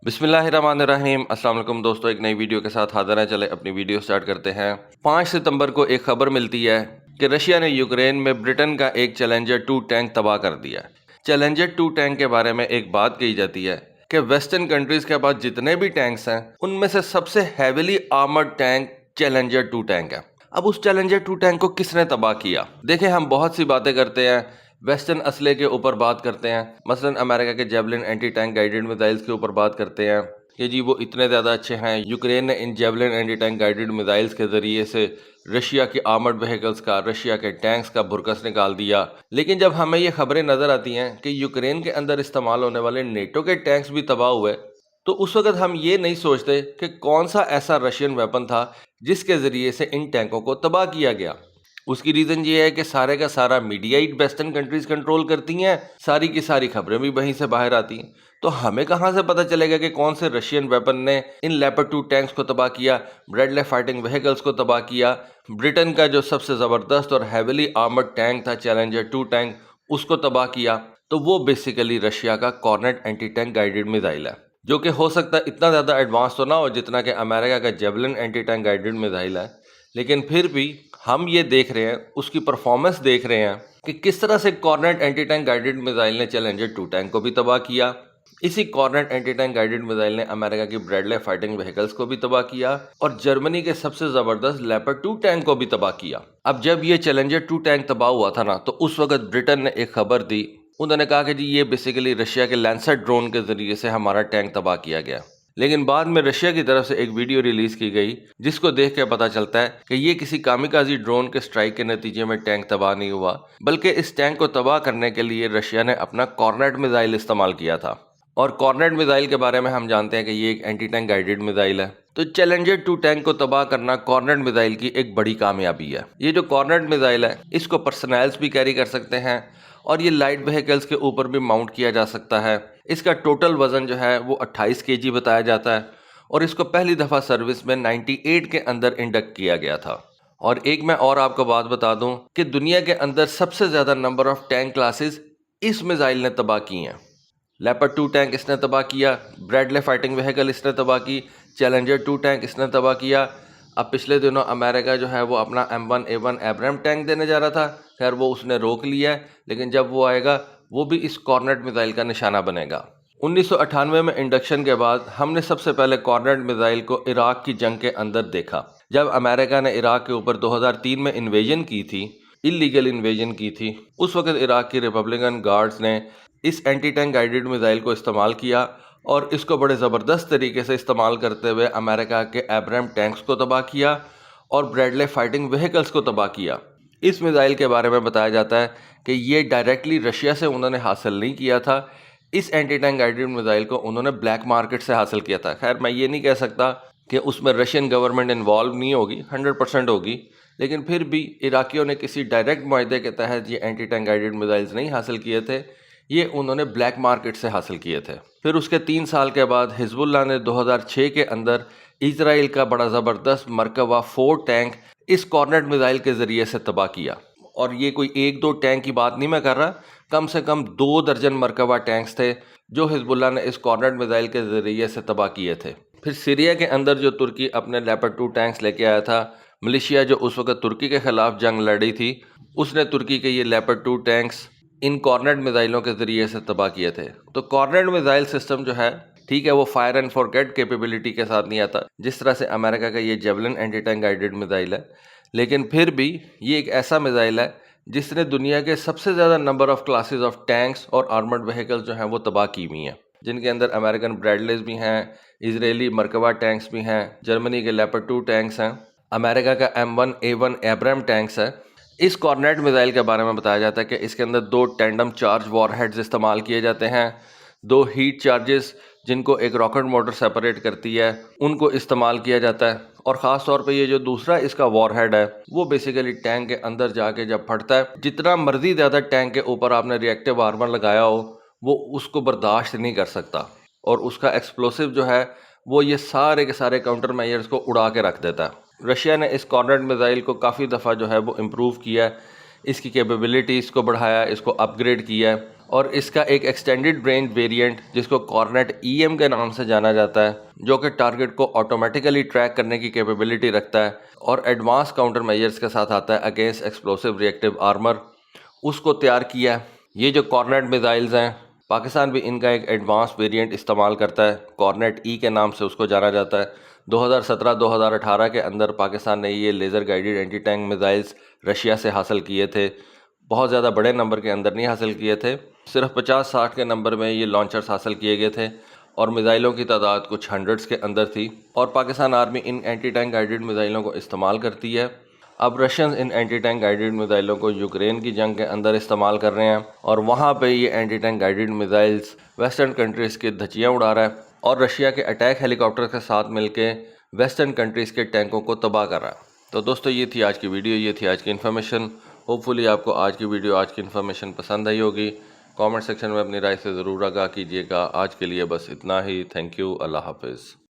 बिस्मिल्लाहिर्रहमानिर्रहीम। अस्सलाम वालेकुम दोस्तों, एक नई वीडियो के साथ हाजिर हैं। चले अपनी वीडियो स्टार्ट करते हैं। 5 सितंबर को एक खबर मिलती है कि रशिया ने यूक्रेन में ब्रिटेन का एक चैलेंजर 2 टैंक तबाह कर दिया। चैलेंजर 2 टैंक के बारे में एक बात कही जाती है कि वेस्टर्न कंट्रीज के पास जितने भी टैंक्स हैं उनमें से सबसे heavily armoured tank challenger 2 tank है। अब उस चैलेंजर 2 टैंक को किसने तबाह किया? देखिए, हम बहुत सी बातें करते हैं, वेस्टर्न असले के ऊपर बात करते हैं, मसलन अमेरिका के javelin anti tank guided missiles के ऊपर बात करते हैं कि जी वो इतने ज़्यादा अच्छे हैं। यूक्रेन ने इन javelin anti tank guided missiles के ज़रिए से रशिया की आर्मर्ड व्हीकल्स का, रशिया के टैंक्स का भुरकस निकाल दिया। लेकिन जब हमें ये खबरें नज़र आती हैं कि यूक्रेन के अंदर इस्तेमाल होने वाले नेटो के टैंक्स भी तबाह हुए, तो उस वक्त हम ये नहीं सोचते कि कौन सा ऐसा रशियन वेपन था जिसके ज़रिए से इन टैंकों को तबाह किया गया। उसकी रीज़न ये है कि सारे का सारा मीडिया ही वेस्टर्न कंट्रीज कंट्रोल करती हैं, सारी की सारी खबरें भी वहीं से बाहर आती हैं। तो हमें कहाँ से पता चलेगा कि कौन से रशियन वेपन ने इन लेपर्ड 2 टैंक्स को तबाह किया, ब्रैडले फाइटिंग व्हीकल्स को तबाह किया, ब्रिटेन का जो सबसे ज़बरदस्त और हैवीली आर्मर्ड टैंक था चैलेंजर 2 टैंक, उसको तबाह किया। तो वो बेसिकली रशिया का Kornet anti tank guided missile है, जो कि हो सकता है इतना ज़्यादा एडवांस तो ना हो जितना कि अमेरिका का javelin anti tank guided missile है, लेकिन फिर भी हम ये देख रहे हैं, उसकी परफॉर्मेंस देख रहे हैं कि किस तरह से Kornet anti tank guided missile ने चैलेंजर 2 टैंक को भी तबाह किया। इसी Kornet anti tank guided missile ने अमेरिका की ब्रैडले फाइटिंग व्हीकल्स को भी तबाह किया और जर्मनी के सबसे जबरदस्त लेपर्ड 2 टैंक को भी तबाह किया। अब जब ये चैलेंजर 2 टैंक तबाह हुआ था ना, तो उस वक्त ब्रिटेन ने एक खबर दी। उन्होंने कहा कि जी ये बेसिकली रशिया के लैंसर ड्रोन के जरिए से हमारा टैंक तबाह किया गया। लेकिन बाद में रशिया की तरफ से एक वीडियो रिलीज की गई जिसको देख के पता चलता है कि ये किसी कामिकाजी ड्रोन के स्ट्राइक के नतीजे में टैंक तबाह नहीं हुआ, बल्कि इस टैंक को तबाह करने के लिए रशिया ने अपना कॉर्नेट मिसाइल इस्तेमाल किया था। और कॉर्नेट मिसाइल के बारे में हम जानते हैं कि ये एक एंटी टैंक गाइडेड मिसाइल है। तो चैलेंजर 2 टैंक को तबाह करना कॉर्नेट मिसाइल की एक बड़ी कामयाबी है। ये जो कॉर्नेट मिसाइल है, इसको पर्सनल्स भी कैरी कर सकते हैं और ये लाइट व्हीकल्स के ऊपर भी माउंट किया जा सकता है। इसका टोटल वज़न जो है वो 28 केजी बताया जाता है और इसको पहली दफ़ा सर्विस में 98 के अंदर इंडक्ट किया गया था। और एक मैं और आपको बात बता दूं कि दुनिया के अंदर सबसे ज़्यादा नंबर ऑफ टैंक क्लासेस इस मिसाइल ने तबाह की हैं। लेपर्ड 2 टैंक इसने तबाह किया, ब्रैडले फाइटिंग व्हीकल इसने तबाह की, चैलेंजर 2 टैंक इसने तबाह किया। अब पिछले दिनों अमेरिका जो है वो अपना M1A1 एब्राम टैंक देने जा रहा था, खैर वो उसने रोक लिया है, लेकिन जब वो आएगा वो भी इस कॉर्नेट मिसाइल का निशाना बनेगा। 1998 में इंडक्शन के बाद हमने सबसे पहले कॉर्नेट मिसाइल को इराक की जंग के अंदर देखा। जब अमेरिका ने इराक के ऊपर 2003 में इन्वेजन की थी, इलीगल इन्वेजन की थी, उस वक्त इराक की रिपब्लिकन गार्ड्स ने इस एंटी टैंक गाइडेड मिसाइल को इस्तेमाल किया और इसको बड़े ज़बरदस्त तरीके से इस्तेमाल करते हुए अमेरिका के एब्राम टैंक्स को तबाह किया और ब्रैडले फाइटिंग व्हीकल्स को तबाह किया। इस मिसाइल के बारे में बताया जाता है कि ये डायरेक्टली रशिया से उन्होंने हासिल नहीं किया था। इस एंटी टैंक गाइडेड मिसाइल को उन्होंने ब्लैक मार्केट से हासिल किया था। खैर मैं ये नहीं कह सकता कि उसमें रशियन गवर्नमेंट इन्वॉल्व नहीं होगी, 100% होगी, लेकिन फिर भी इराकियों ने किसी डायरेक्ट मुआहदे के तहत ये एंटी टैंक गाइडेड मिसाइल्स नहीं हासिल किए थे, ये उन्होंने ब्लैक मार्केट से हासिल किए थे। फिर उसके 3 साल के बाद हिजबुल्लाह ने 2006 के अंदर इजराइल का बड़ा ज़बरदस्त मरकबा 4 टैंक इस कॉर्नेट मिसाइल के ज़रिए से तबाह किया। और ये कोई 1-2 टैंक की बात नहीं मैं कर रहा, कम से कम 2 दर्जन मरकबा टैंक्स थे जो हिजबुल्लाह ने इस कॉर्नेट मिसाइल के ज़रिए से तबाह किए थे। फिर सीरिया के अंदर जो तुर्की अपने लेपर्ड 2 टैंक्स लेके आया था, मलेशिया जो उस वक्त तुर्की के ख़िलाफ़ जंग लड़ी थी, उसने तुर्की के ये लेपर्ड 2 टैंक्स इन कॉर्नेट मिसाइलों के ज़रिए से तबाह किए थे। तो कॉर्नेट मिसाइल सिस्टम जो है, ठीक है, वो फायर एंड फॉरगेट कैपेबिलिटी के साथ नहीं आता जिस तरह से अमेरिका का ये javelin anti tank guided missile है, लेकिन फिर भी ये एक ऐसा मिसाइल है जिसने दुनिया के सबसे ज़्यादा number of classes of tanks और आर्मर्ड व्हीकल्स जो हैं वो तबाह की हुई हैं, जिनके अंदर अमेरिकन ब्रैडलेस भी हैं, इजरायली मरकबा टैंक्स भी हैं, जर्मनी के लेपर्ड 2 टैंक्स हैं, अमेरिका का M1A1 एब्राम टैंक्स है। इस कॉर्नेट मिसाइल के बारे में बताया जाता है कि इसके अंदर 2 टैंडम चार्ज वॉरहेड्स इस्तेमाल किए जाते हैं, 2 हीट चार्जेस जिनको एक रॉकेट मोटर सेपरेट करती है उनको इस्तेमाल किया जाता है। और ख़ास तौर पे ये जो दूसरा इसका वॉरहेड है वो बेसिकली टैंक के अंदर जाके जब फटता है, जितना मर्जी ज़्यादा टैंक के ऊपर आपने रिएक्टिव आर्मर लगाया हो वो उसको बर्दाश्त नहीं कर सकता और उसका एक्सप्लोसिव जो है वो ये सारे के सारे काउंटर मेजर्स को उड़ा के रख देता है। रशिया ने इस कॉर्नेट मिसाइल को काफ़ी दफ़ा जो है वो इम्प्रूव किया है, इसकी कैपेबिलिटीज़ को बढ़ाया, इसको अपग्रेड किया है और इसका एक एक्सटेंडेड रेंज वेरिएंट जिसको कॉर्नेट EM के नाम से जाना जाता है, जो कि टारगेट को ऑटोमेटिकली ट्रैक करने की कैपेबिलिटी रखता है और एडवांस काउंटर मेजर्स के साथ आता है अगेंस्ट एक्सप्लोसिव रिएक्टिव आर्मर, उसको तैयार किया है। ये जो कॉर्नेट मिसाइल्स हैं, पाकिस्तान भी इनका एक एडवांस वेरिएंट इस्तेमाल करता है, कॉर्नेट E के नाम से उसको जाना जाता है। 2017-2018 के अंदर पाकिस्तान ने ये laser guided anti tank missiles Russia से हासिल किए थे। बहुत ज़्यादा बड़े नंबर के अंदर नहीं हासिल किए थे, सिर्फ 50-60 के नंबर में ये लॉन्चर्स हासिल किए गए थे और मिसाइलों की तादाद कुछ हंड्रेड्स के अंदर थी। और पाकिस्तान आर्मी इन एंटी टैंक गाइडेड मिसाइलों को इस्तेमाल करती है। अब रशियंस इन एंटी टैंक गाइडेड मिसाइलों को यूक्रेन की जंग के अंदर इस्तेमाल कर रहे हैं और वहाँ पे ये anti tank guided missiles western countries की धज्जियाँ उड़ा रहा है और रशिया के अटैक हेलीकॉप्टर के साथ मिलके वेस्टर्न कंट्रीज़ के टैंकों को तबाह कर रहा है। तो दोस्तों, ये थी आज की वीडियो, ये थी आज की इन्फॉर्मेशन। होपफुली आपको आज की वीडियो, आज की इन्फॉर्मेशन पसंद आई होगी। कमेंट सेक्शन में अपनी राय से ज़रूर आगाह कीजिएगा। आज के लिए बस इतना ही। Thank you. अल्लाह हाफिज़।